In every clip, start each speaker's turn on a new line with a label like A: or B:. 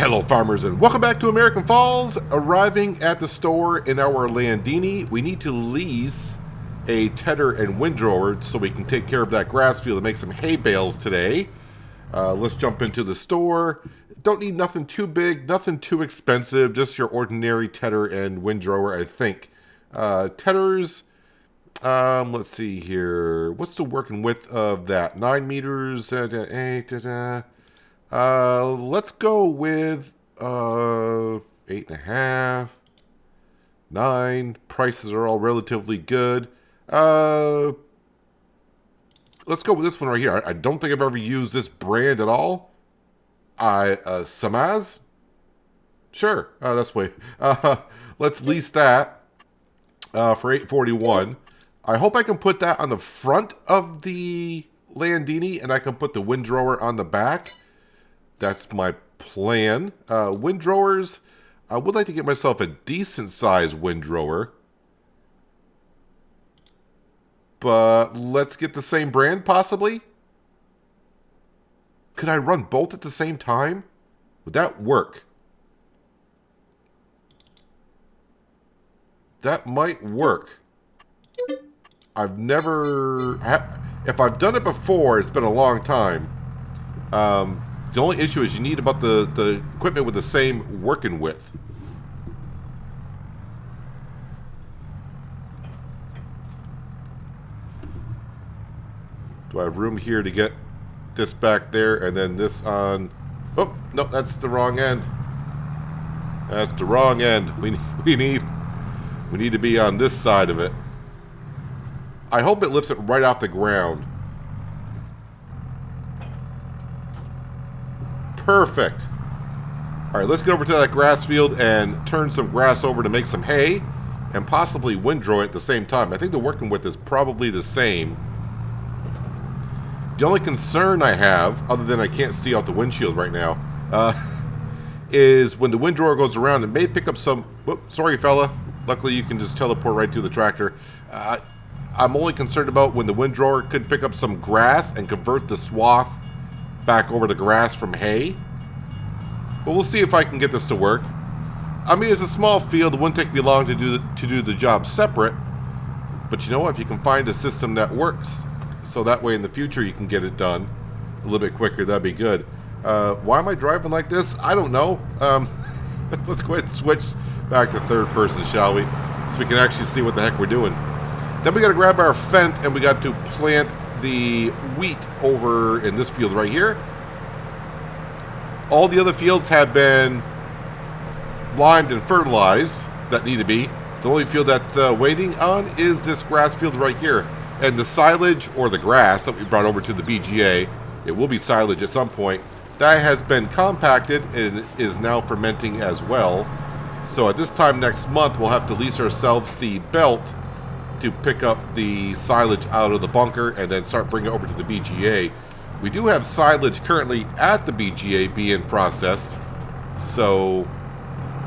A: Hello farmers and welcome back to American Falls. Arriving at the store in our Landini, we need to lease a tedder and windrower so we can take care of that grass field and make some hay bales today. Let's jump into the store. Don't need nothing too big, nothing too expensive, just your ordinary tedder and windrower, I think. Tedders, let's see here. What's the working width of that? 9 meters, 8, let's go with 8.5, 9. Prices are all relatively good. Let's go with this one right here. I don't think I've ever used this brand at all. Samaz? Sure, that's way. Let's lease that for $841. I hope I can put that on the front of the Landini and I can put the windrower on the back. That's my plan. Windrowers, I would like to get myself a decent sized windrower. But let's get the same brand, possibly. Could I run both at the same time? Would that work? That might work. I've never... If I've done it before, it's been a long time. The only issue is you need about the equipment with the same working width. Do I have room here to get this back there and then this on? Oh, no, that's the wrong end. That's the wrong end. We need to be on this side of it. I hope it lifts it right off the ground. Perfect. All right, let's get over to that grass field and turn some grass over to make some hay and possibly windrow it at the same time. I think the working width is probably the same. The only concern I have, other than I can't see out the windshield right now, is when the windrower goes around, it may pick up some... Whoops, sorry, fella. Luckily, you can just teleport right to the tractor. I'm only concerned about when the windrower could pick up some grass and convert the swath back over to grass from hay. But we'll see if I can get this to work. I mean, it's a small field. It wouldn't take me long to do the job separate. But you know what? If you can find a system that works, so that way in the future you can get it done a little bit quicker, that'd be good. Why am I driving like this? I don't know. Let's go ahead and switch back to third person, shall we? So we can actually see what the heck we're doing. Then we got to grab our fence and we got to plant the wheat over in this field right here. All the other fields have been limed and fertilized that need to be. The only field that's waiting on is this grass field right here. And the silage, or the grass that we brought over to the BGA, it will be silage at some point, that has been compacted and is now fermenting as well. So at this time next month, we'll have to lease ourselves the belt to pick up the silage out of the bunker and then start bringing it over to the BGA. We do have silage currently at the BGA being processed. So,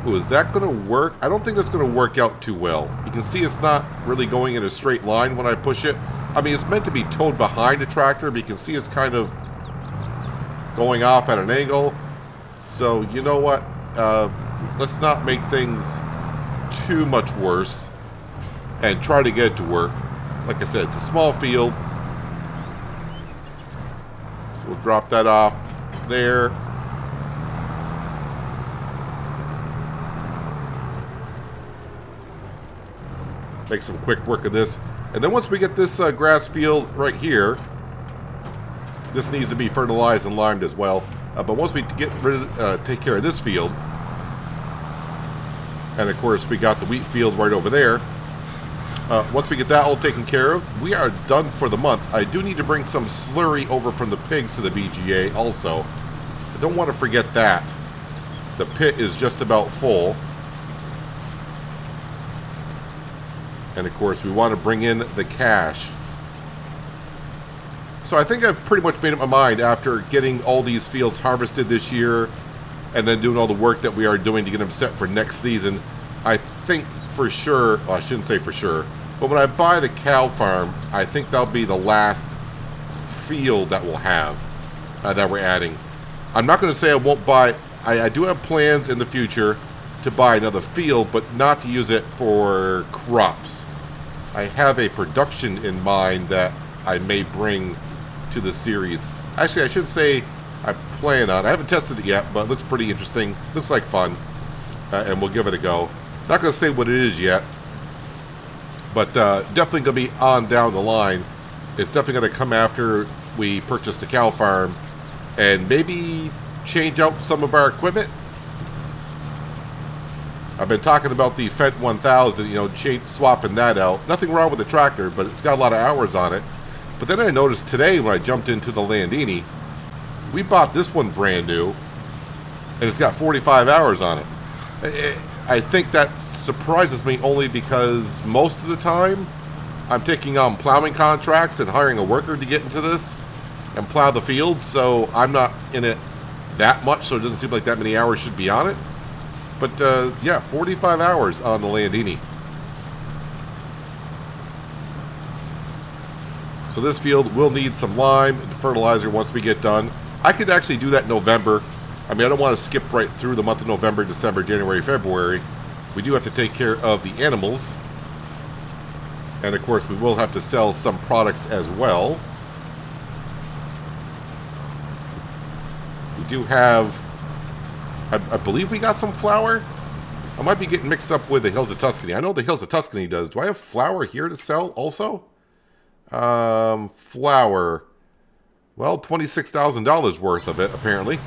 A: is that going to work? I don't think that's going to work out too well. You can see it's not really going in a straight line when I push it. I mean, it's meant to be towed behind the tractor, but you can see it's kind of going off at an angle. So, you know what? Let's not make things too much worse and try to get it to work. Like I said, it's a small field. So we'll drop that off there. Make some quick work of this. And then once we get this grass field right here, this needs to be fertilized and limed as well. But once we get rid of, take care of this field, and of course we got the wheat field right over there. Once we get that all taken care of, we are done for the month. I do need to bring some slurry over from the pigs to the BGA also. I don't want to forget that. The pit is just about full. And of course, we want to bring in the cash. So I think I've pretty much made up my mind after getting all these fields harvested this year and then doing all the work that we are doing to get them set for next season. I think for sure, well, I shouldn't say for sure, but when I buy the cow farm, I think that'll be the last field that we'll have that we're adding. I'm not going to say I won't buy I do have plans in the future to buy another field, but not to use it for crops. I have a production in mind that I may bring to the series. Actually, I should say I plan on. I haven't tested it yet, but it looks pretty interesting. Looks like fun, and we'll give it a go. Not going to say what it is yet, but definitely going to be on down the line. It's definitely going to come after we purchase the cow farm, and maybe change out some of our equipment. I've been talking about the Fendt 1000, you know, swapping that out. Nothing wrong with the tractor, but it's got a lot of hours on it. But then I noticed today when I jumped into the Landini, we bought this one brand new, and it's got 45 hours on it. I think that surprises me only because most of the time I'm taking on plowing contracts and hiring a worker to get into this and plow the fields, so I'm not in it that much, so it doesn't seem like that many hours should be on it. But yeah, 45 hours on the Landini. So this field will need some lime and fertilizer once we get done. I could actually do that in November. I mean, I don't want to skip right through the month of November, December, January, February. We do have to take care of the animals. And of course, we will have to sell some products as well. We do have, I believe we got some flour. I might be getting mixed up with the Hills of Tuscany. I know the Hills of Tuscany does. Do I have flour here to sell also? Flour. Well, $26,000 worth of it, apparently.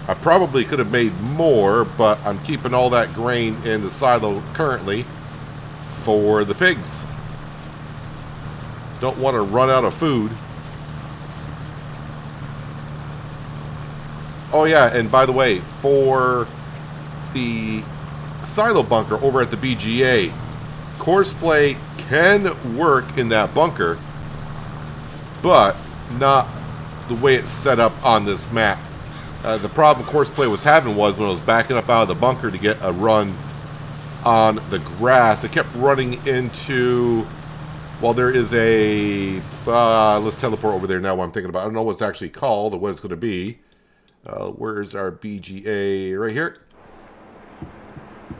A: I probably could have made more, but I'm keeping all that grain in the silo currently for the pigs. Don't want to run out of food. Oh yeah, and by the way, for the silo bunker over at the BGA, Courseplay can work in that bunker, but not the way it's set up on this map. The problem Courseplay was having was when I was backing up out of the bunker to get a run on the grass, it kept running into, well, there is a, let's teleport over there now what I'm thinking about. I don't know what it's actually called or what it's going to be. Where's our BGA? Right here.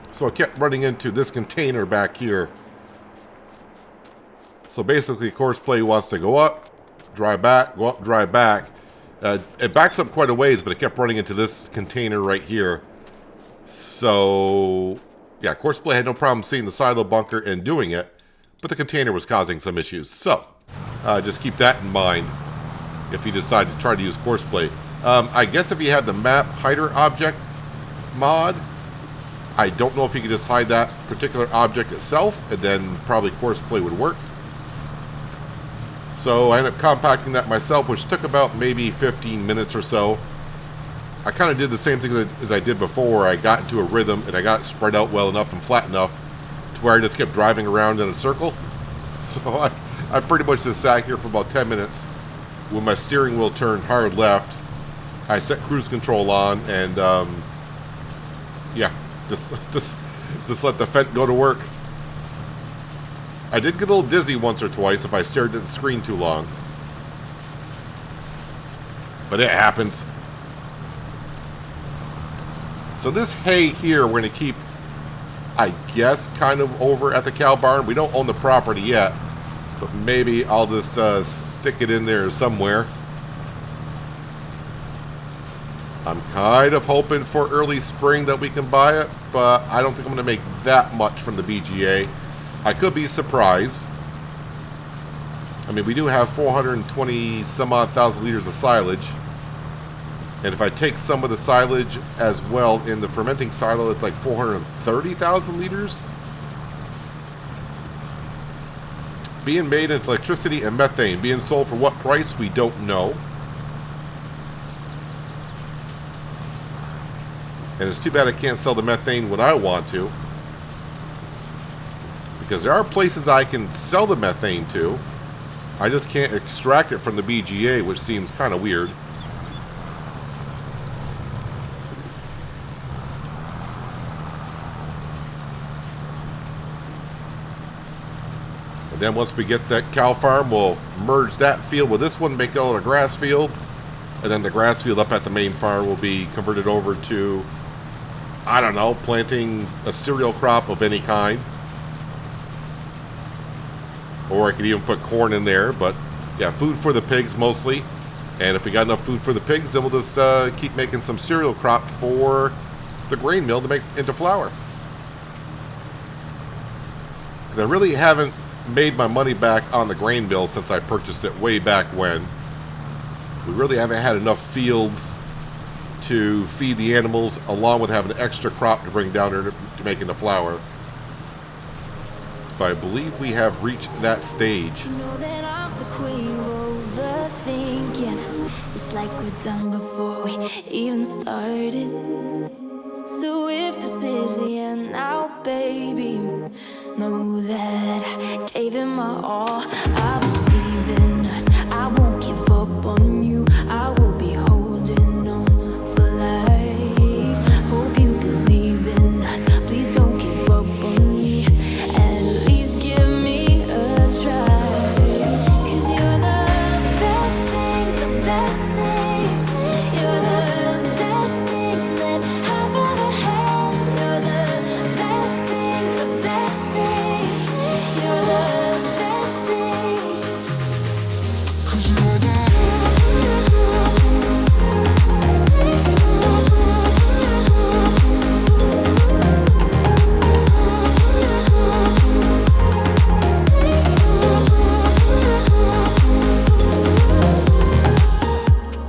A: So I kept running into this container back here. So basically, Courseplay wants to go up, drive back, go up, drive back. It backs up quite a ways, but it kept running into this container right here. So, yeah, Courseplay had no problem seeing the silo bunker and doing it, but the container was causing some issues. So, just keep that in mind if you decide to try to use Courseplay. I guess if you had the map hider object mod, I don't know if you could just hide that particular object itself, and then probably Courseplay would work. So I ended up compacting that myself, which took about maybe 15 minutes or so. I kind of did the same thing as I did before. I got into a rhythm, and I got it spread out well enough and flat enough to where I just kept driving around in a circle. So I pretty much just sat here for about 10 minutes. When my steering wheel turned hard left, I set cruise control on, and yeah, just let the Fendt go to work. I did get a little dizzy once or twice if I stared at the screen too long, but it happens. So this hay here we're going to keep, I guess, kind of over at the cow barn. We don't own the property yet, but maybe I'll just stick it in there somewhere. I'm kind of hoping for early spring that we can buy it, but I don't think I'm going to make that much from the BGA. I could be surprised. I mean, we do have 420 some odd thousand liters of silage. And if I take some of the silage as well in the fermenting silo, it's like 430,000 liters. Being made into electricity and methane. Being sold for what price, we don't know. And it's too bad I can't sell the methane when I want to. Because there are places I can sell the methane to. I just can't extract it from the BGA, which seems kind of weird. And then once we get that cow farm, we'll merge that field with this one, make it all a grass field. And then the grass field up at the main farm will be converted over to, I don't know, planting a cereal crop of any kind. Or I could even put corn in there. But yeah, food for the pigs mostly. And if we got enough food for the pigs, then we'll just keep making some cereal crop for the grain mill to make into flour. Because I really haven't made my money back on the grain mill since I purchased it way back when. We really haven't had enough fields to feed the animals, along with having an extra crop to bring down there to making the flour. But I believe we have reached that stage.
B: You know that I'm the queen of overthinking. It's like we're done before we even started. So if this is the end now, baby, know that I gave it my all. I believe in us. I won't give up on you. I will be holding on for life. Hope you believe in us. Please don't give up on me. At least give me a try. 'Cause you're the best thing, the best thing. You're the best thing that I've ever had. You're the best thing, the best thing. You're the best thing. 'Cause you're the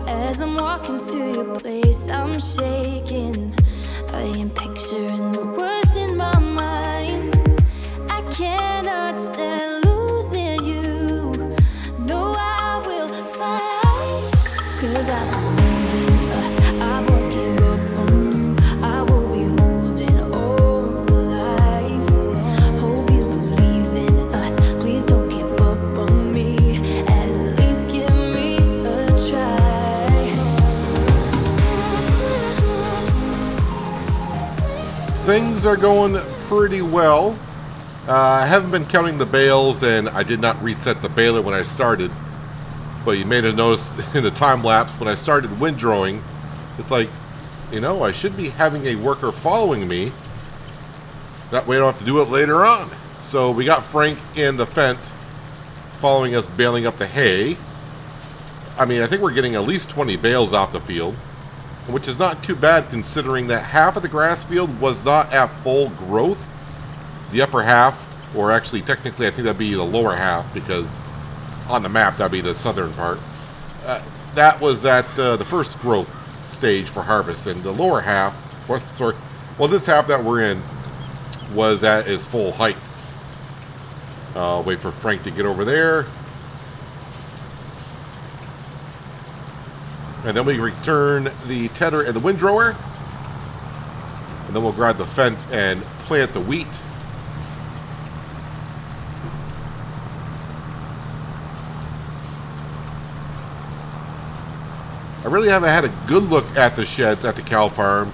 B: As I'm walking to your place, I'm shaking. I am picturing the words in my mind. I cannot stand losing you. No, I will fight. 'Cause I believe in us. I won't give up on you. I will be holding on for life. Hope you believe in us. Please don't give up on me. At least give me a try.
A: Things are going pretty well. I haven't been counting the bales, and I did not reset the baler when I started. But you may have noticed in the time lapse when I started windrowing, it's like, you know, I should be having a worker following me. That way I don't have to do it later on. So we got Frank in the Fendt following us baling up the hay. I mean, I think we're getting at least 20 bales off the field, which is not too bad considering that half of the grass field was not at full growth. The upper half, or actually technically I think that'd be the lower half, because on the map that'd be the southern part. That was at the first growth stage for harvest, and the lower half, this half that we're in was at its full height. Wait for Frank to get over there. And then we return the tedder and the windrower. And then we'll grab the Fendt and plant the wheat. I really haven't had a good look at the sheds at the cow farm.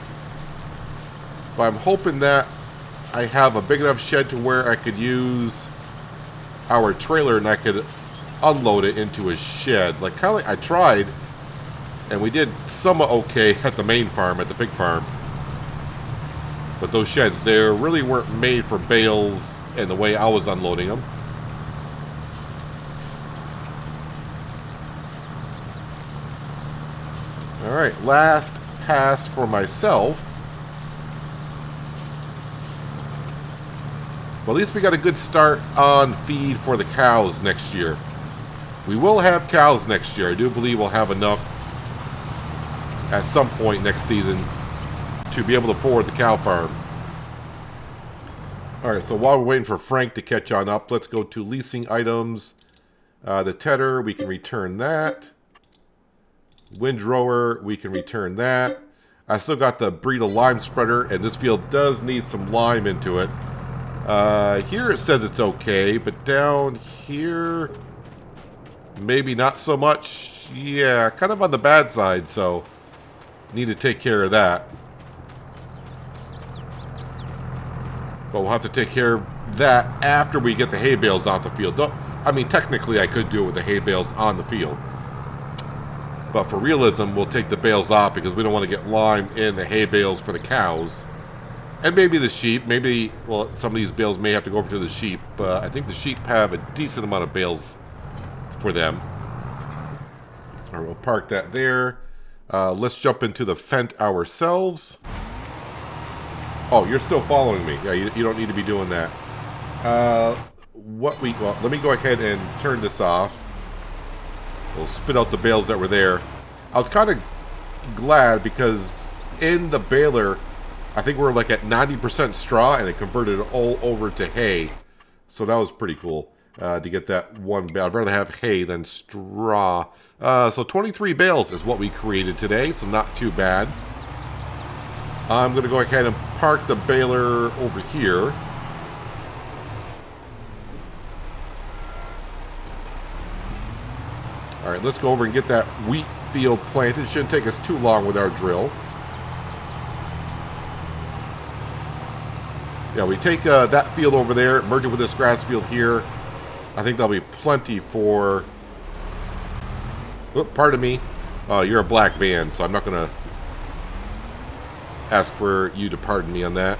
A: But I'm hoping that I have a big enough shed to where I could use our trailer and I could unload it into a shed. Like, kind of like I tried, and we did somewhat okay at the main farm, at the pig farm. But those sheds there really weren't made for bales and the way I was unloading them. Alright, last pass for myself. Well, at least we got a good start on feed for the cows next year. We will have cows next year. I do believe we'll have enough at some point next season to be able to afford the cow farm. Alright, so while we're waiting for Frank to catch on up, let's go to leasing items. The tedder, we can return that. Windrower, we can return that. I still got the Brita lime spreader, and this field does need some lime into it. Here it says it's okay, but down here, maybe not so much. Yeah, kind of on the bad side, so need to take care of that. But we'll have to take care of that after we get the hay bales off the field. I mean, technically I could do it with the hay bales on the field. But for realism, we'll take the bales off because we don't want to get lime in the hay bales for the cows. And maybe the sheep. Maybe, well, some of these bales may have to go over to the sheep. I think the sheep have a decent amount of bales for them. All right, we'll park that there. Let's jump into the Fendt ourselves. Oh, you're still following me. Yeah, you don't need to be doing that. Well, let me go ahead and turn this off. We'll spit out the bales that were there. I was kind of glad because in the baler, I think we're like at 90% straw and it converted it all over to hay. So that was pretty cool to get that one bale. I'd rather have hay than straw. So 23 bales is what we created today, so not too bad. I'm going to go ahead and park the baler over here. All right, let's go over and get that wheat field planted. It shouldn't take us too long with our drill. Yeah, we take that field over there, merge it with this grass field here. I think there'll be plenty for... Oh, pardon me. You're a black van, so I'm not going to ask for you to pardon me on that.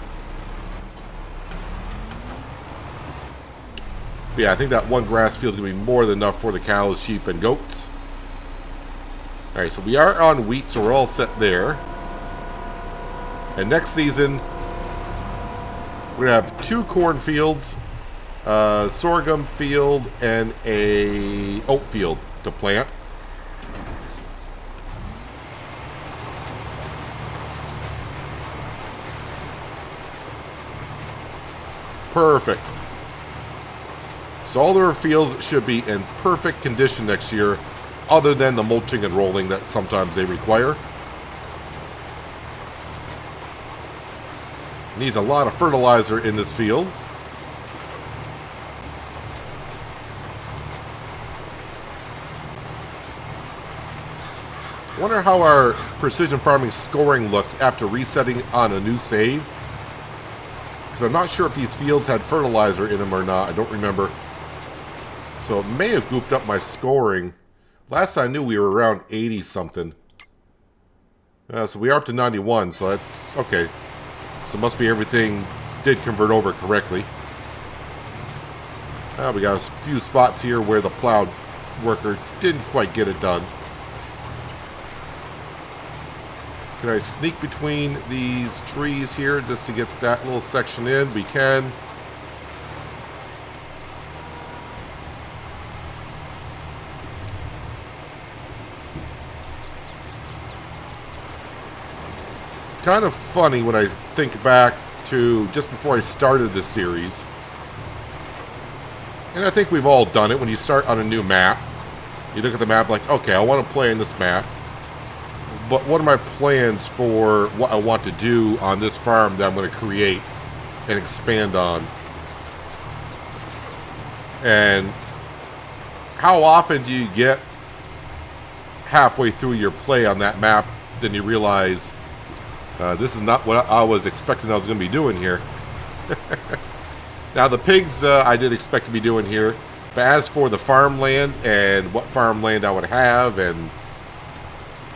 A: But yeah, I think that one grass field is going to be more than enough for the cows, sheep, and goats. Alright, so we are on wheat, so we're all set there. And next season, we're going to have 2 corn fields, sorghum field, and a oat field to plant. Perfect. So all their fields should be in perfect condition next year, other than the mulching and rolling that sometimes they require. Needs a lot of fertilizer in this field. Wonder how our precision farming scoring looks after resetting on a new save. Because I'm not sure if these fields had fertilizer in them or not. I don't remember. So it may have goofed up my scoring. Last I knew we were around 80 something. So we are up to 91, so that's okay. So it must be everything did convert over correctly. We got a few spots here where the plowed worker didn't quite get it done. Can I sneak between these trees here just to get that little section in? We can. It's kind of funny when I think back to just before I started this series. And I think we've all done it when you start on a new map. You look at the map like, okay, I want to play in this map. But what are my plans for what I want to do on this farm that I'm going to create and expand on? And how often do you get halfway through your play on that map, then you realize this is not what I was expecting I was going to be doing here. Now the pigs I did expect to be doing here, but as for the farmland and what farmland I would have and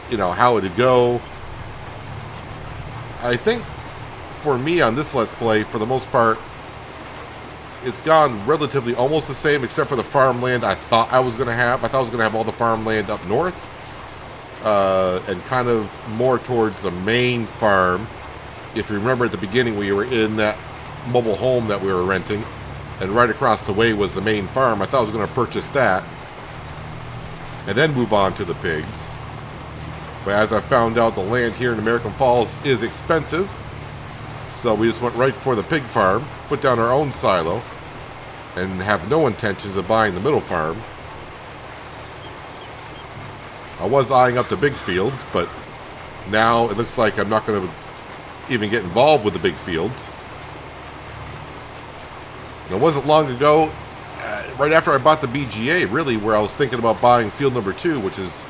A: you know, how it would go. I think for me on this Let's Play, for the most part, it's gone relatively almost the same except for the farmland I thought I was going to have. I thought I was going to have all the farmland up north and kind of more towards the main farm. If you remember at the beginning, we were in that mobile home that we were renting, and right across the way was the main farm. I thought I was going to purchase that and then move on to the pigs. But as I found out, the land here in American Falls is expensive. So we just went right for the pig farm, put down our own silo, and have no intentions of buying the middle farm. I was eyeing up the big fields, but now it looks like I'm not going to even get involved with the big fields. And it wasn't long ago, right after I bought the BGA, really, where I was thinking about buying field number 2, which is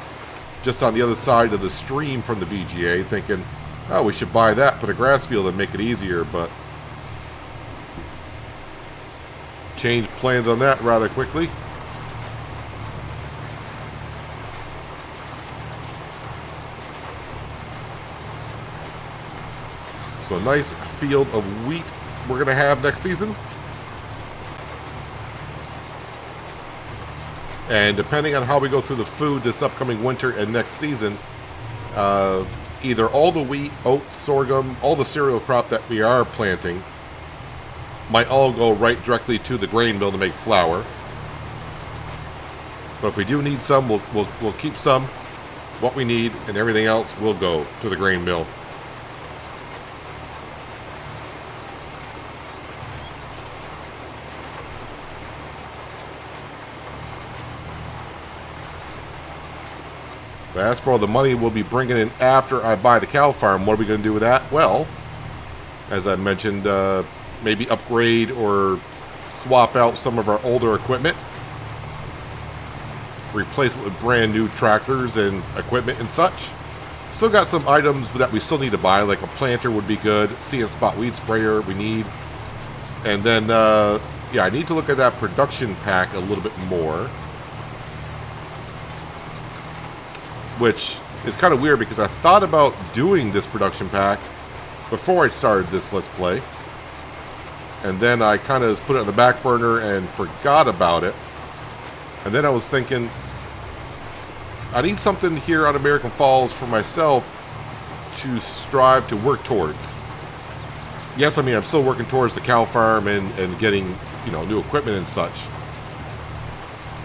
A: just on the other side of the stream from the BGA, thinking, oh, we should buy that, put a grass field and make it easier, but changed plans on that rather quickly. So a nice field of wheat we're going to have next season. And depending on how we go through the food this upcoming winter and next season, either all the wheat, oats, sorghum, all the cereal crop that we are planting might all go right directly to the grain mill to make flour. But if we do need some, we'll keep some, what we need, and everything else will go to the grain mill. But as for all the money we'll be bringing in after I buy the cow farm, what are we going to do with that? Well, as I mentioned, maybe upgrade or swap out some of our older equipment. Replace it with brand new tractors and equipment and such. Still got some items that we still need to buy, like a planter would be good, See & Spot weed sprayer we need. And then, yeah, I need to look at that production pack a little bit more. Which is kind of weird because I thought about doing this production pack before I started this Let's Play. And then I kind of just put it on the back burner and forgot about it. And then I was thinking, I need something here on American Falls for myself to strive to work towards. Yes, I mean, I'm still working towards the cow farm and getting, you know, new equipment and such.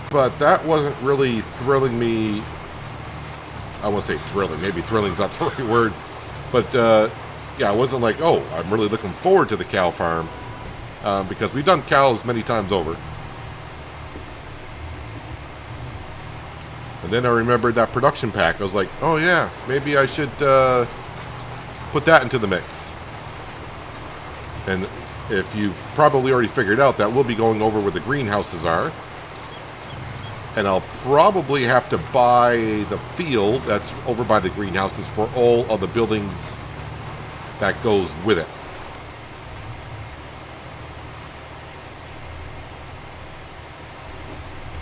A: But that wasn't really thrilling me. I won't say thrilling. Maybe thrilling's not the right word. But, yeah, I wasn't like, oh, I'm really looking forward to the cow farm. Because we've done cows many times over. And then I remembered that production pack. I was like, oh, yeah, maybe I should put that into the mix. And if you've probably already figured out, that we'll be going over where the greenhouses are. And I'll probably have to buy the field that's over by the greenhouses for all of the buildings that goes with it.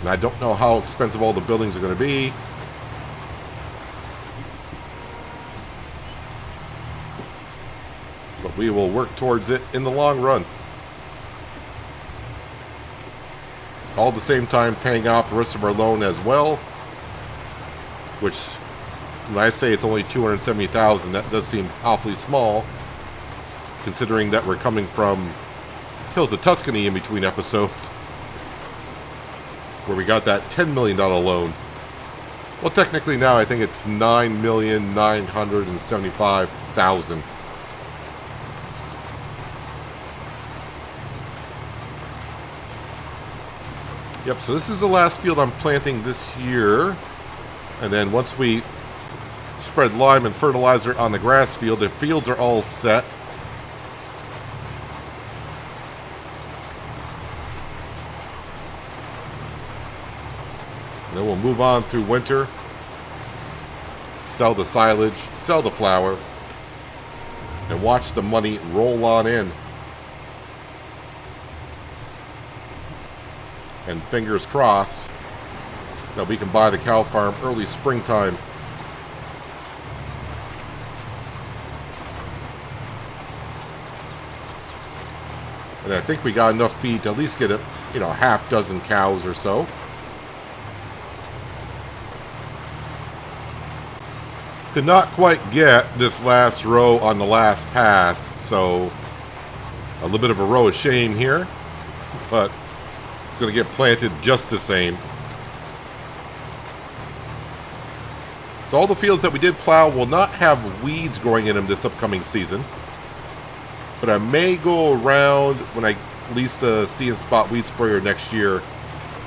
A: And I don't know how expensive all the buildings are going to be. But we will work towards it in the long run. All at the same time paying off the rest of our loan as well. Which, when I say it's only $270,000, that does seem awfully small. Considering that we're coming from Hills of Tuscany in between episodes. Where we got that $10 million loan. Well, technically now I think it's $9,975,000. Yep, so this is the last field I'm planting this year. And then once we spread lime and fertilizer on the grass field, the fields are all set. And then we'll move on through winter. Sell the silage, sell the flour, and watch the money roll on in. And fingers crossed that we can buy the cow farm early springtime. And I think we got enough feed to at least get a, half dozen cows or so. Could not quite get this last row on the last pass, so a little bit of a row of shame here, but it's going to get planted just the same. So all the fields that we did plow will not have weeds growing in them this upcoming season, but I may go around when I lease the See & Spot weed sprayer next year.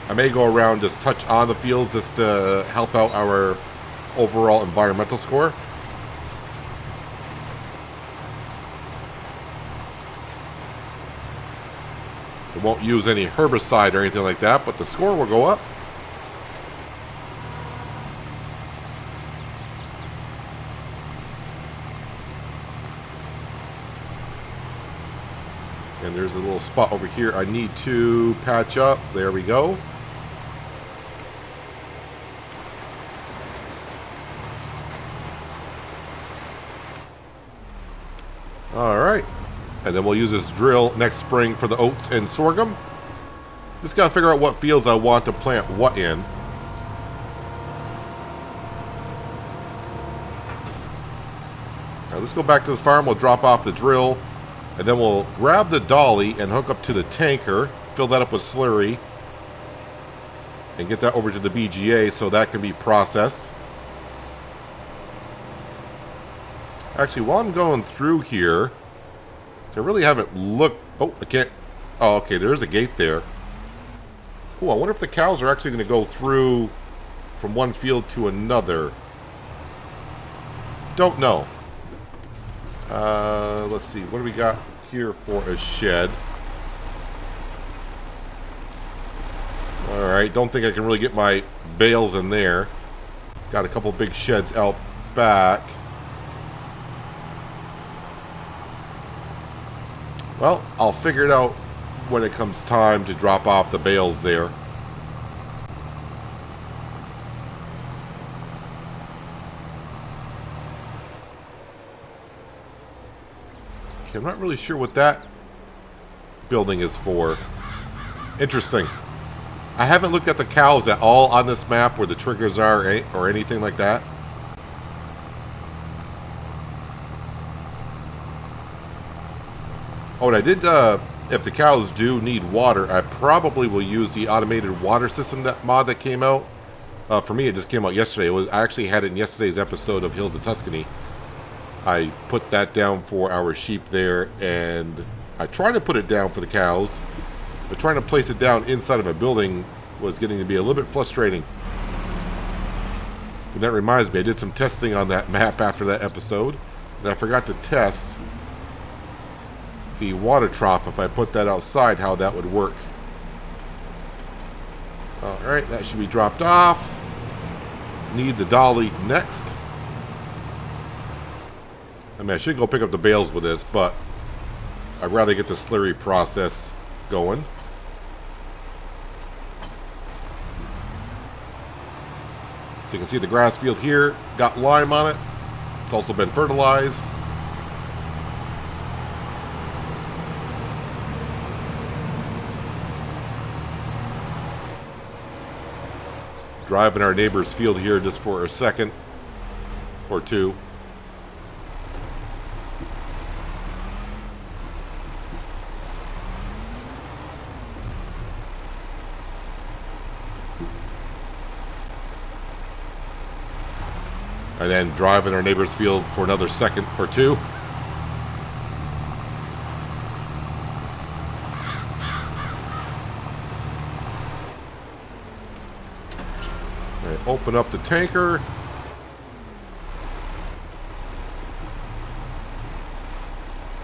A: I may go around, just touch on the fields just to help out our overall environmental score. It won't use any herbicide or anything like that, but the score will go up. And there's a little spot over here I need to patch up. There we go. All right. And then we'll use this drill next spring for the oats and sorghum. Just got to figure out what fields I want to plant what in. All right, let's go back to the farm. We'll drop off the drill. And then we'll grab the dolly and hook up to the tanker. Fill that up with slurry. And get that over to the BGA so that can be processed. Actually, while I'm going through here, so I really haven't looked. Oh, I can't. Oh, okay, there's a gate there. Oh, I wonder if the cows are actually going to go through from one field to another. Don't know. Let's see. What do we got here for a shed? Alright, don't think I can really get my bales in there. Got a couple big sheds out back. Well, I'll figure it out when it comes time to drop off the bales there. Okay, I'm not really sure what that building is for. Interesting. I haven't looked at the cows at all on this map where the triggers are or anything like that. Oh, and I did, if the cows do need water, I probably will use the automated water system mod that came out. For me, it just came out yesterday. I actually had it in yesterday's episode of Hills of Tuscany. I put that down for our sheep there, and I tried to put it down for the cows, but trying to place it down inside of a building was getting to be a little bit frustrating. And that reminds me, I did some testing on that map after that episode, and I forgot to test the water trough, if I put that outside, how that would work. Alright, that should be dropped off. Need the dolly next. I mean, I should go pick up the bales with this, but I'd rather get the slurry process going. So you can see the grass field here, got lime on it. It's also been fertilized. Driving our neighbor's field here just for a second or two. And then driving our neighbor's field for another second or two. Open up the tanker.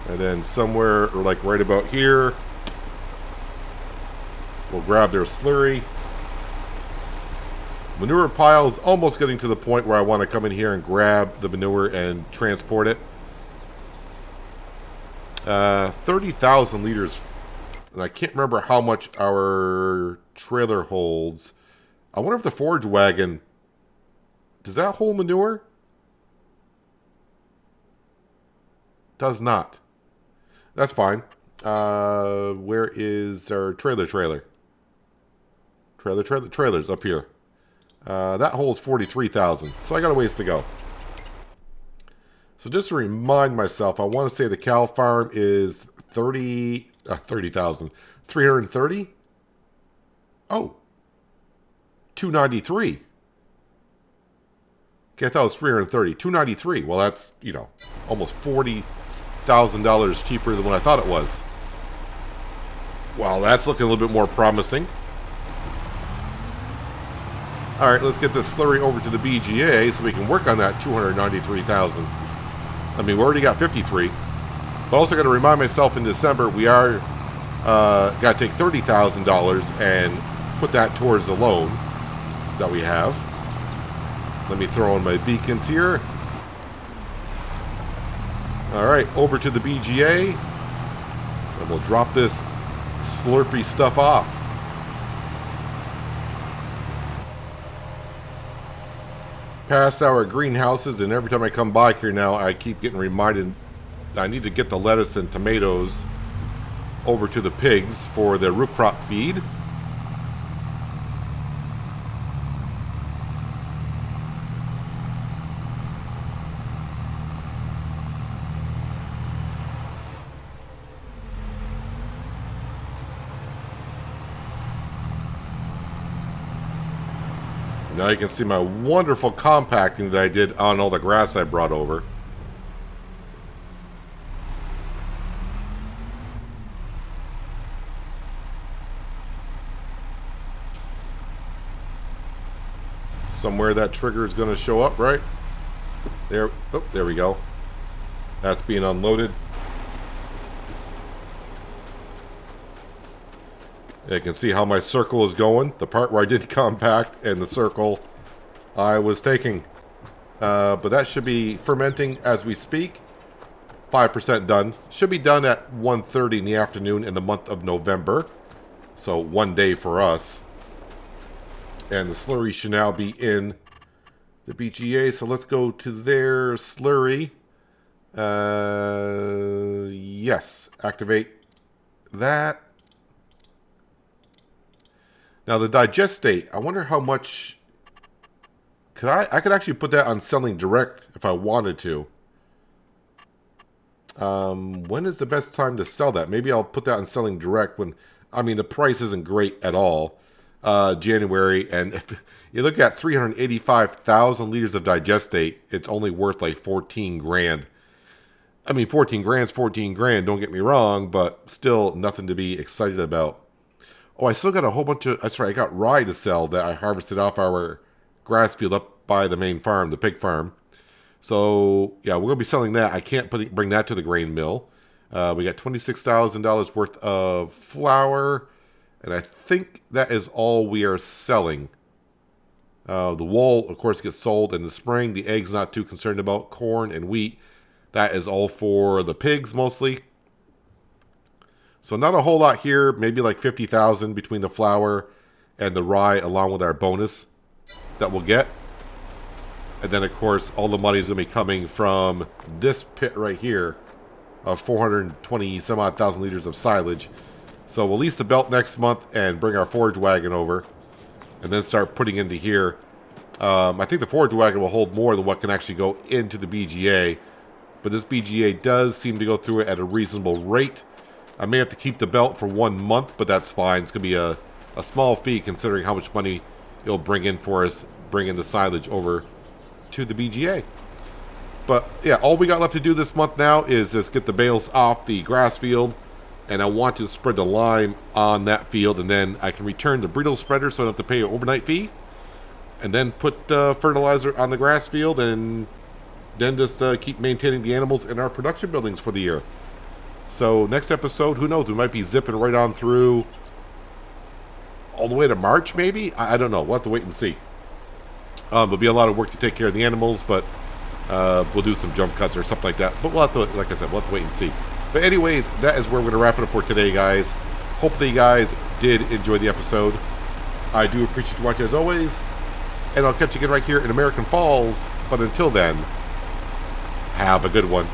A: And then somewhere, or like right about here, we'll grab their slurry. Manure pile is almost getting to the point where I want to come in here and grab the manure and transport it. 30,000 liters. And I can't remember how much our trailer holds. I wonder if the forage wagon, does that hold manure? Does not. That's fine. Where is our trailer's up here. That holds 43,000. So I got a ways to go. So just to remind myself, I want to say the cow farm is 30,000. 330? Oh. 293. Okay, I thought it was 330. 293. Well, that's, you know, almost $40,000 cheaper than what I thought it was. Well, that's looking a little bit more promising. All right, let's get this slurry over to the BGA so we can work on that 293,000. I mean, we already got 53. But also got to remind myself in December we are got to take $30,000 and put that towards the loan that we have. Let me throw in my beacons here. All right, over to the BGA, and we'll drop this slurpy stuff off. Past our greenhouses, and every time I come by here now, I keep getting reminded I need to get the lettuce and tomatoes over to the pigs for their root crop feed. Now you can see my wonderful compacting that I did on all the grass I brought over. Somewhere that trigger is going to show up, right? There, oh, there we go. That's being unloaded. You can see how my circle is going. The part where I did compact and the circle I was taking. But that should be fermenting as we speak. 5% done. Should be done at 1:30 in the afternoon in the month of November. So 1 day for us. And the slurry should now be in the BGA. So let's go to their slurry. Yes. Activate that. Now the digestate, I wonder how much... I could actually put that on selling direct if I wanted to. When is the best time to sell that? Maybe I'll put that on selling direct when... I mean, the price isn't great at all. January, and if you look at 385,000 liters of digestate, it's only worth like 14 grand. I mean, 14 grand's 14 grand, don't get me wrong, but still nothing to be excited about. Oh, I still got a whole bunch of... That's right, I got rye to sell that I harvested off our grass field up by the main farm, the pig farm. So, yeah, we're going to be selling that. I can't bring that to the grain mill. We got $26,000 worth of flour, and I think that is all we are selling. The wool, of course, gets sold in the spring. The eggs, not too concerned about. Corn and wheat, that is all for the pigs mostly. So not a whole lot here, maybe like 50,000 between the flour and the rye along with our bonus that we'll get. And then of course all the money is going to be coming from this pit right here of 420 some odd thousand liters of silage. So we'll lease the belt next month and bring our forage wagon over and then start putting into here. I think the forage wagon will hold more than what can actually go into the BGA, but this BGA does seem to go through it at a reasonable rate. I may have to keep the belt for 1 month, but that's fine. It's going to be a small fee considering how much money it'll bring in for us, bringing the silage over to the BGA. But yeah, all we got left to do this month now is just get the bales off the grass field, and I want to spread the lime on that field, and then I can return the bridle spreader so I don't have to pay an overnight fee, and then put fertilizer on the grass field, and then just keep maintaining the animals in our production buildings for the year. So next episode, who knows, we might be zipping right on through all the way to March maybe? I don't know, we'll have to wait and see. There'll be a lot of work to take care of the animals, but we'll do some jump cuts or something like that. But we'll have to, like I said, we'll have to wait and see. But anyways, that is where we're going to wrap it up for today, guys. Hopefully you guys did enjoy the episode. I do appreciate you watching as always. And I'll catch you again right here in American Falls. But until then, have a good one.